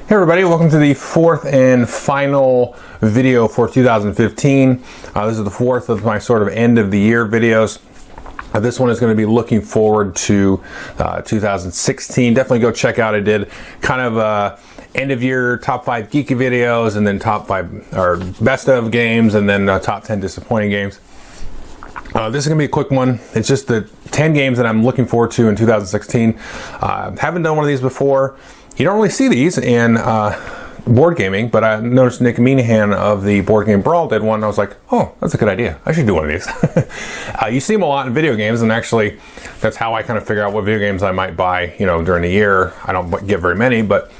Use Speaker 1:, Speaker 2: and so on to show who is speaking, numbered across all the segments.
Speaker 1: Hey everybody, welcome to the fourth and final video for 2015. This is the fourth of my sort of end of the year videos. This one is going to be looking forward to 2016. Definitely go check out. I did kind of end of year top 5 geeky videos, and then top 5 or best of games, and then top 10 disappointing games. This is going to be a quick one. It's just the 10 games that I'm looking forward to in 2016. Haven't done one of these before. You don't really see these in board gaming, but I noticed Nick Meanahan of the Board Game Brawl did one, and I was like, oh, that's a good idea. I should do one of these. You see them a lot in video games, and actually that's how I kind of figure out what video games I might buy, during the year. I don't get very many, but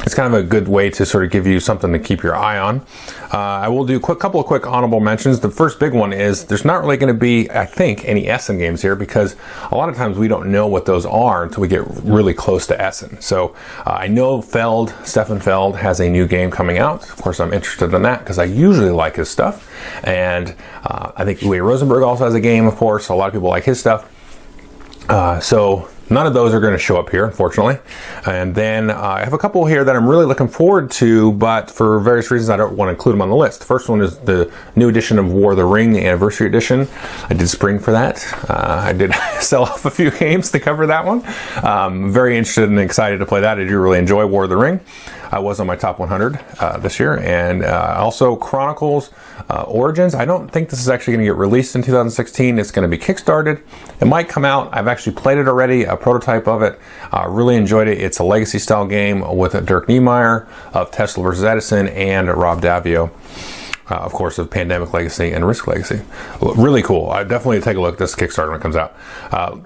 Speaker 1: it's kind of a good way to sort of give you something to keep your eye on. I will do a couple of quick honorable mentions. The first big one is there's not really going to be, I think, any Essen games here, because a lot of times we don't know what those are until we get really close to Essen. So I know Stefan Feld has a new game coming out. Of course, I'm interested in that because I usually like his stuff. And I think Uwe Rosenberg also has a game, of course. A lot of people like his stuff. So none of those are going to show up here, unfortunately. And then I have a couple here that I'm really looking forward to, but for various reasons I don't want to include them on the list. The first one is the new edition of War of the Ring, the Anniversary Edition. I did spring for that. I did sell off a few games to cover that one. Very interested and excited to play that. I do really enjoy War of the Ring. I was on my top 100 this year. And also Chronicles Origins. I don't think this is actually going to get released in 2016. It's going to be kickstarted. It might come out. I've actually played it already, a prototype of it. Really enjoyed it. It's a legacy style game with Dirk Niemeyer of Tesla vs. Edison and Rob Davio, of course, of Pandemic Legacy and Risk Legacy. Really cool. I definitely take a look at this Kickstarter when it comes out.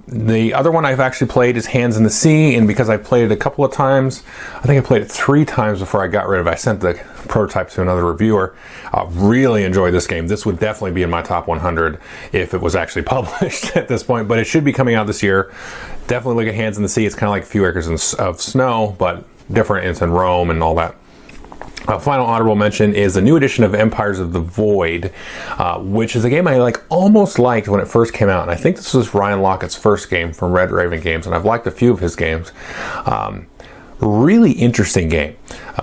Speaker 1: The other one I've actually played is Hands in the Sea, and because I played it a couple of times, I think I played it 3 times before I got rid of it. I sent the prototype to another reviewer. Really enjoyed this game. This would definitely be in my top 100 if it was actually published at this point, but it should be coming out this year. Definitely look at Hands in the Sea. It's kind of like A Few Acres of Snow, but different. It's in Rome and all that. Final honorable mention is the new edition of Empires of the Void, which is a game I almost liked when it first came out. And I think this was Ryan Lockett's first game from Red Raven Games, and I've liked a few of his games. Really interesting game.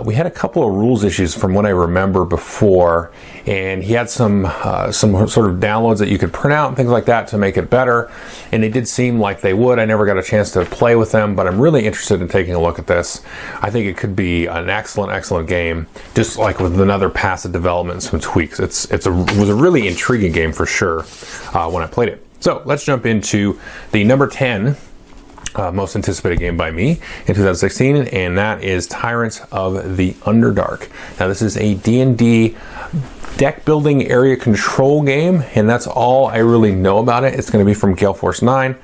Speaker 1: We had a couple of rules issues from what I remember before, and he had some sort of downloads that you could print out and things like that to make it better, and they did seem like they would. I never got a chance to play with them, but I'm really interested in taking a look at this. I think it could be an excellent game, just like with another pass of development, some tweaks. It was a really intriguing game for sure when I played it. So let's jump into the number 10 most anticipated game by me in 2016, and that is Tyrants of the Underdark. Now, this is a D&D deck building area control game, and that's all I really know about it. It's going to be from Gale Force 9.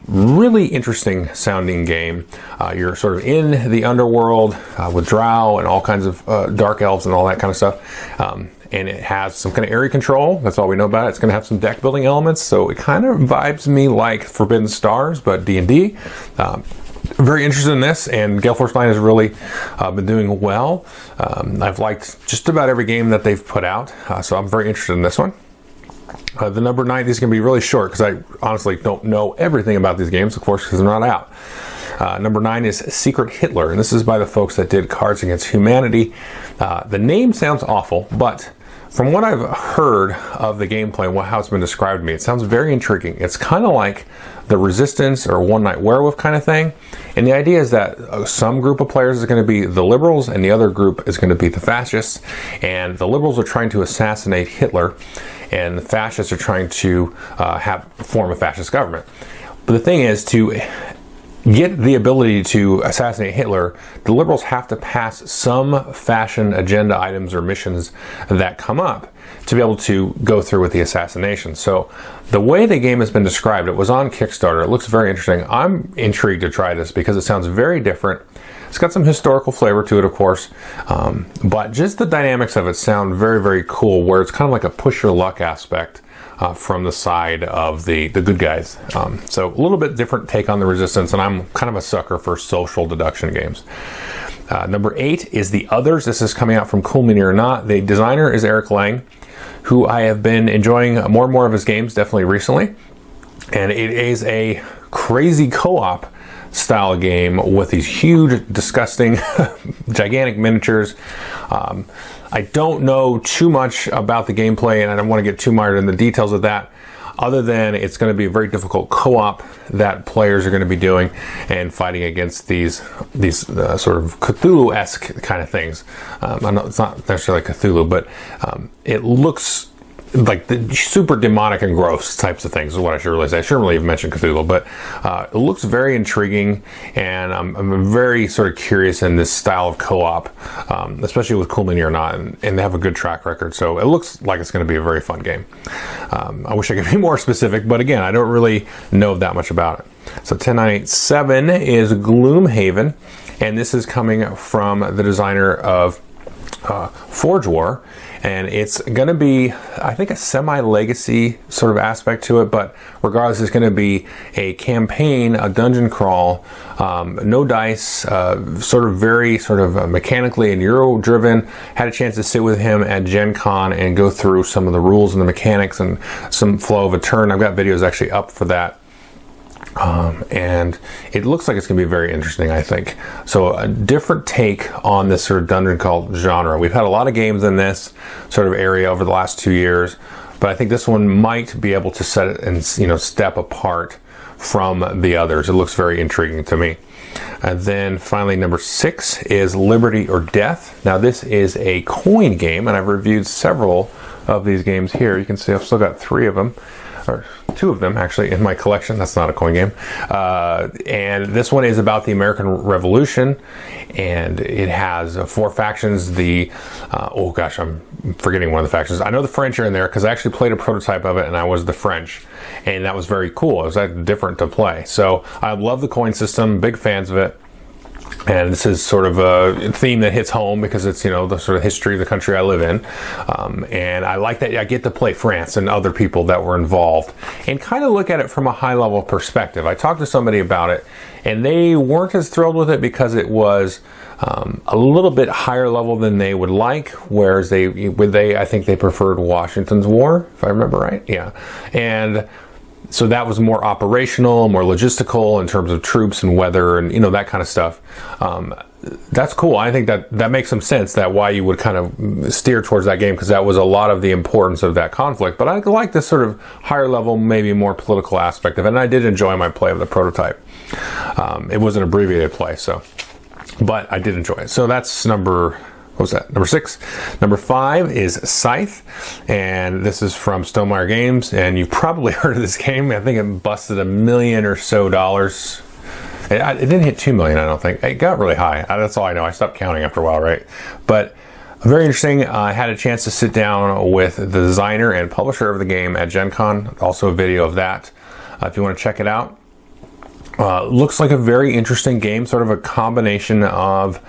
Speaker 1: Really interesting sounding game. You're sort of in the underworld with drow and all kinds of dark elves and all that kind of stuff. And it has some kind of area control. That's all we know about it. It's going to have some deck building elements, so it kind of vibes me like Forbidden Stars, but D&D. Very interested in this, and Gale Force 9 has really been doing well. I've liked just about every game that they've put out, so I'm very interested in this one. The number 9, these are going to be really short because I honestly don't know everything about these games, of course, because they're not out. Number 9 is Secret Hitler, and this is by the folks that did Cards Against Humanity. The name sounds awful, but from what I've heard of the gameplay and how it's been described to me, it sounds very intriguing. It's kind of like the Resistance or One Night Werewolf kind of thing. And the idea is that some group of players is going to be the liberals and the other group is going to be the fascists. And the liberals are trying to assassinate Hitler, and the fascists are trying to form a fascist government. But the thing is, to get the ability to assassinate Hitler, the liberals have to pass some fashion agenda items or missions that come up to be able to go through with the assassination. So the way the game has been described, it was on Kickstarter. It looks very interesting. I'm intrigued to try this because it sounds very different. It's got some historical flavor to it, of course, but just the dynamics of it sound very, very cool, where it's kind of like a push your luck aspect from the side of the good guys. So a little bit different take on the Resistance, and I'm kind of a sucker for social deduction games. Number 8 is The Others. This is coming out from Cool Mini or Not. The designer is Eric Lang, who I have been enjoying more and more of his games, definitely recently. And it is a crazy co-op style game with these huge, disgusting, gigantic miniatures. I don't know too much about the gameplay, and I don't want to get too mired in the details of that, other than it's going to be a very difficult co-op that players are going to be doing and fighting against these sort of Cthulhu-esque kind of things. I know it's not necessarily Cthulhu, but it looks like the super demonic and gross types of things is what I should really say. I shouldn't really have mentioned Cthulhu, but it looks very intriguing, and I'm very sort of curious in this style of co-op, especially with Cool Mini or Not, and they have a good track record, so it looks like it's going to be a very fun game. I wish I could be more specific, but again, I don't really know that much about it. So 10987 is Gloomhaven, and this is coming from the designer of Forge War, and it's going to be, I think, a semi-legacy sort of aspect to it, but regardless, it's going to be a campaign, a dungeon crawl, no dice, sort of very sort of mechanically and Euro-driven. Had a chance to sit with him at Gen Con and go through some of the rules and the mechanics and some flow of a turn. I've got videos actually up for that. And it looks like it's going to be very interesting, I think. So a different take on this sort of dungeon crawl genre. We've had a lot of games in this sort of area over the last 2 years, but I think this one might be able to set it and, you know, step apart from the others. It looks very intriguing to me. And then finally, number 6 is Liberty or Death. Now this is a coin game, and I've reviewed several of these games here. You can see I've still got 3 of them, or 2 of them actually in my collection. That's not a coin game. And this one is about the American Revolution, and it has 4 factions. Oh gosh, I'm forgetting one of the factions. I know the French are in there because I actually played a prototype of it, and I was the French, and that was very cool. It was different to play. So I love the coin system, big fans of it. And this is sort of a theme that hits home because it's, you know, the sort of history of the country I live in. And I like that I get to play France and other people that were involved and kind of look at it from a high level perspective. I talked to somebody about it, and they weren't as thrilled with it because it was a little bit higher level than they would like, whereas I think they preferred Washington's War, if I remember right. Yeah. And so that was more operational, more logistical in terms of troops and weather and, you know, that kind of stuff. That's cool. I think that makes some sense, that why you would kind of steer towards that game, because that was a lot of the importance of that conflict. But I like this sort of higher level, maybe more political aspect of it. And I did enjoy my play of the prototype. It was an abbreviated play, but I did enjoy it. So that's number 6. Number 5 is Scythe, and this is from Stonemaier Games, and you've probably heard of this game. I think it busted $1 million or so. It didn't hit 2 million, I don't think. It got really high. That's all I know. I stopped counting after a while, right? But very interesting. I had a chance to sit down with the designer and publisher of the game at Gen Con. Also a video of that if you want to check it out. Looks like a very interesting game, sort of a combination of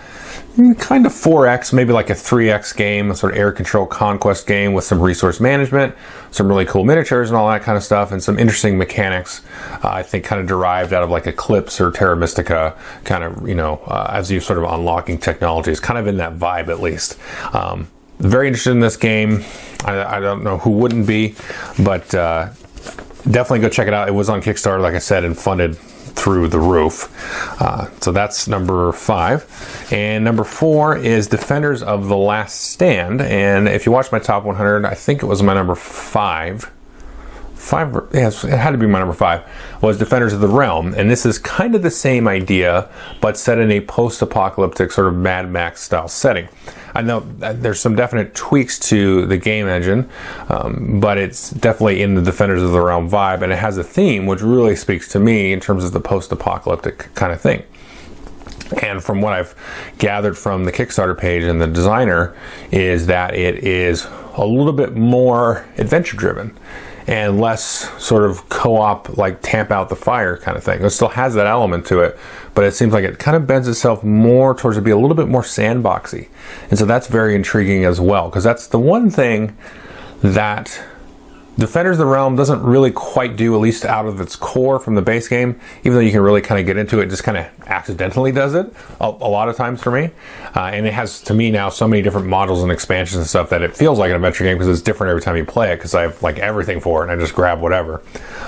Speaker 1: kind of 4X, maybe like a 3X game, a sort of air control conquest game with some resource management, some really cool miniatures and all that kind of stuff, and some interesting mechanics, I think kind of derived out of like Eclipse or Terra Mystica, kind of, you know, as you're sort of unlocking technologies, kind of in that vibe at least. Very interested in this game. I don't know who wouldn't be, but definitely go check it out. It was on Kickstarter, like I said, and funded through the roof. So that's number 5. And number 4 is Defenders of the Last Stand. And if you watch my top 100, I think it was my number 5. Yes, it had to be my number 5, was Defenders of the Realm. And this is kind of the same idea, but set in a post-apocalyptic sort of Mad Max style setting. I know there's some definite tweaks to the game engine, but it's definitely in the Defenders of the Realm vibe, and it has a theme which really speaks to me in terms of the post-apocalyptic kind of thing. And from what I've gathered from the Kickstarter page and the designer is that it is a little bit more adventure-driven and less sort of co-op, like tamp out the fire kind of thing. It still has that element to it, but it seems like it kind of bends itself more towards to be a little bit more sandboxy. And so that's very intriguing as well, because that's the one thing that Defenders of the Realm doesn't really quite do, at least out of its core from the base game, even though you can really kind of get into it, just kind of accidentally does it a lot of times for me. And it has, to me now, so many different modules and expansions and stuff that it feels like an adventure game because it's different every time you play it, because I have like everything for it and I just grab whatever.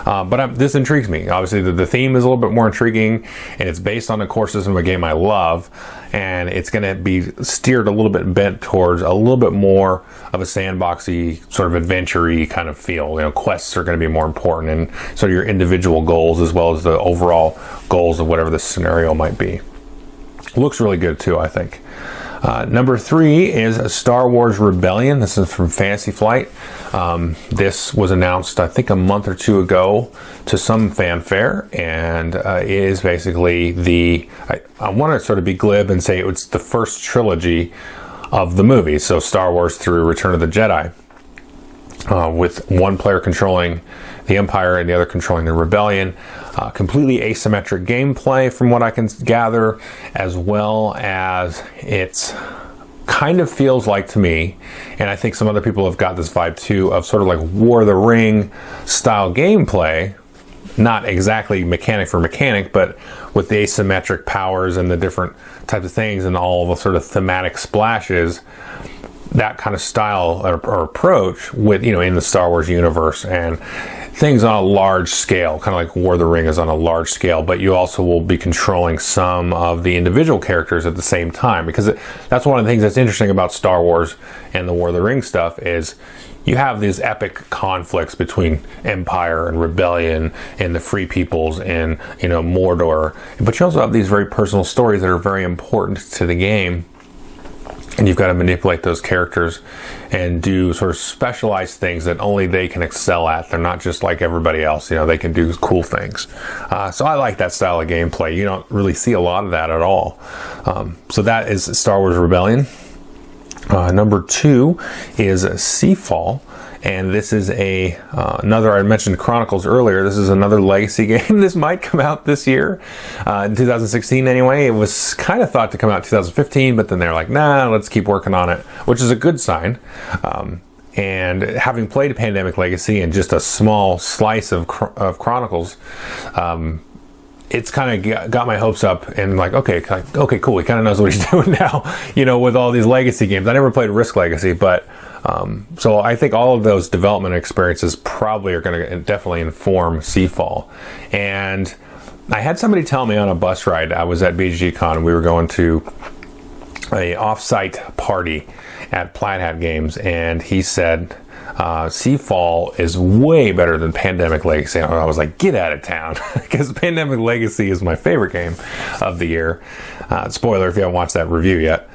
Speaker 1: But this intrigues me. Obviously the theme is a little bit more intriguing, and it's based on the core system of a game I love, and it's going to be steered a little bit bent towards a little bit more of a sandboxy sort of adventure-y kind of feel. You know, quests are going to be more important, and so your individual goals as well as the overall goals of whatever the scenario might be. Looks really good too, I think. Number 3 is Star Wars Rebellion. This is from Fantasy Flight. This was announced, I think, a month or two ago to some fanfare, and it is basically I want to sort of be glib and say it's the first trilogy of the movies, so Star Wars through Return of the Jedi, with one player controlling the Empire and the other controlling the Rebellion. Completely asymmetric gameplay from what I can gather, as well as it's kind of feels like to me, and I think some other people have got this vibe too, of sort of like War of the Ring style gameplay. Not exactly mechanic for mechanic, but with the asymmetric powers and the different types of things and all the sort of thematic splashes, that kind of style or approach with, you know, in the Star Wars universe, and things on a large scale, kind of like War of the Ring is on a large scale, but you also will be controlling some of the individual characters at the same time, because that's one of the things that's interesting about Star Wars and the War of the Ring stuff is you have these epic conflicts between Empire and Rebellion and the Free Peoples and, you know, Mordor, but you also have these very personal stories that are very important to the game. And you've got to manipulate those characters and do sort of specialized things that only they can excel at. They're not just like everybody else. You know, they can do cool things. So I like that style of gameplay. You don't really see a lot of that at all. So that is Star Wars Rebellion. Number 2 is SeaFall. And this is another, I mentioned Chronicles earlier, this is another legacy game. This might come out this year, in 2016 anyway. It was kind of thought to come out in 2015, but then they're like, nah, let's keep working on it, which is a good sign. And having played Pandemic Legacy and just a small slice of Chronicles, it's kind of got my hopes up, and like, okay, cool, he kind of knows what he's doing now, you know, with all these legacy games. I never played Risk Legacy, but so I think all of those development experiences probably are going to definitely inform SeaFall. And I had somebody tell me on a bus ride, I was at BGCon, and we were going to a off-site party at Plaid Hat Games, and he said SeaFall is way better than Pandemic Legacy. And I was like, get out of town, because Pandemic Legacy is my favorite game of the year. Spoiler if you haven't watched that review yet.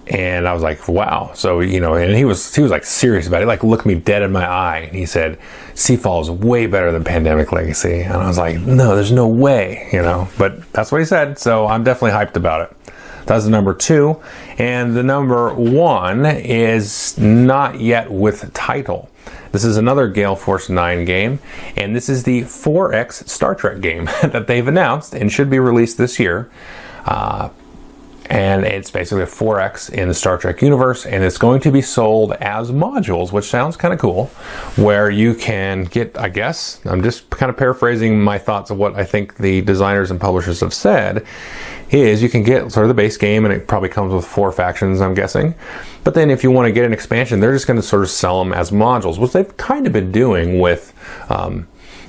Speaker 1: And I was like, wow. So, you know, and he was like serious about it, like looked me dead in my eye, and he said SeaFall is way better than Pandemic Legacy. And I was like, no, there's no way, you know, but that's what he said. So I'm definitely hyped about it. That's the number 2. And the number 1 is not yet with title. This is another Gale Force 9 game, and this is the 4X Star Trek game that they've announced and should be released this year. And it's basically a 4X in the Star Trek universe, and it's going to be sold as modules, which sounds kind of cool, where you can get, I guess, I'm just kind of paraphrasing my thoughts of what I think the designers and publishers have said, is you can get sort of the base game, and it probably comes with 4 factions, I'm guessing. But then if you want to get an expansion, they're just going to sort of sell them as modules, which they've kind of been doing with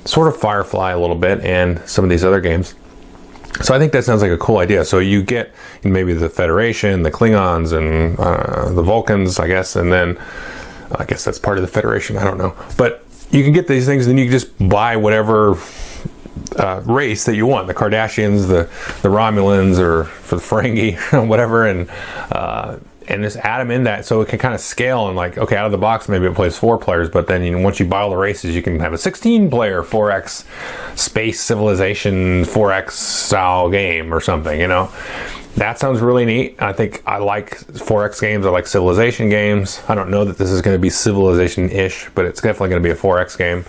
Speaker 1: sort of Firefly a little bit and some of these other games. So I think that sounds like a cool idea. So you get maybe the Federation, the Klingons, and the Vulcans, I guess, and then I guess that's part of the Federation, I don't know. But you can get these things, and you can just buy whatever race that you want, the Kardashians, the Romulans, or for the Ferengi, whatever, and just add them in that, so it can kind of scale, and like, okay, out of the box maybe it plays 4 players, but then, you know, once you buy all the races, you can have a 16-player 4X space civilization 4X style game or something, you know. That sounds really neat. I think I like 4X games. I like civilization games. I don't know that this is going to be civilization-ish, but it's definitely going to be a 4X game.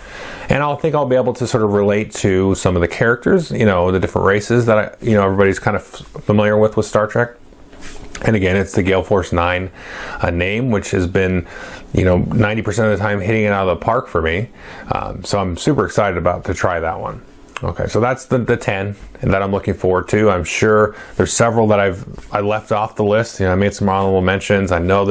Speaker 1: And I think I'll be able to sort of relate to some of the characters, you know, the different races that everybody's kind of familiar with Star Trek. And again, it's the Gale Force 9 name, which has been, you know, 90% of the time hitting it out of the park for me. So I'm super excited to try that one. Okay, so that's the 10 that I'm looking forward to. I'm sure there's several that I left off the list. You know, I made some honorable mentions. I know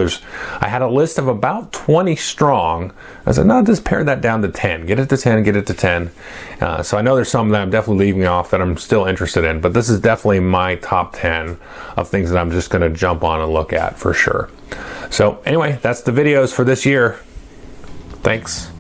Speaker 1: I had a list of about 20 strong. I said, no, just pare that down to 10. Get it to 10, get it to 10. So I know there's some that I'm definitely leaving off that I'm still interested in, but this is definitely my top 10 of things that I'm just going to jump on and look at for sure. So anyway, that's the videos for this year. Thanks.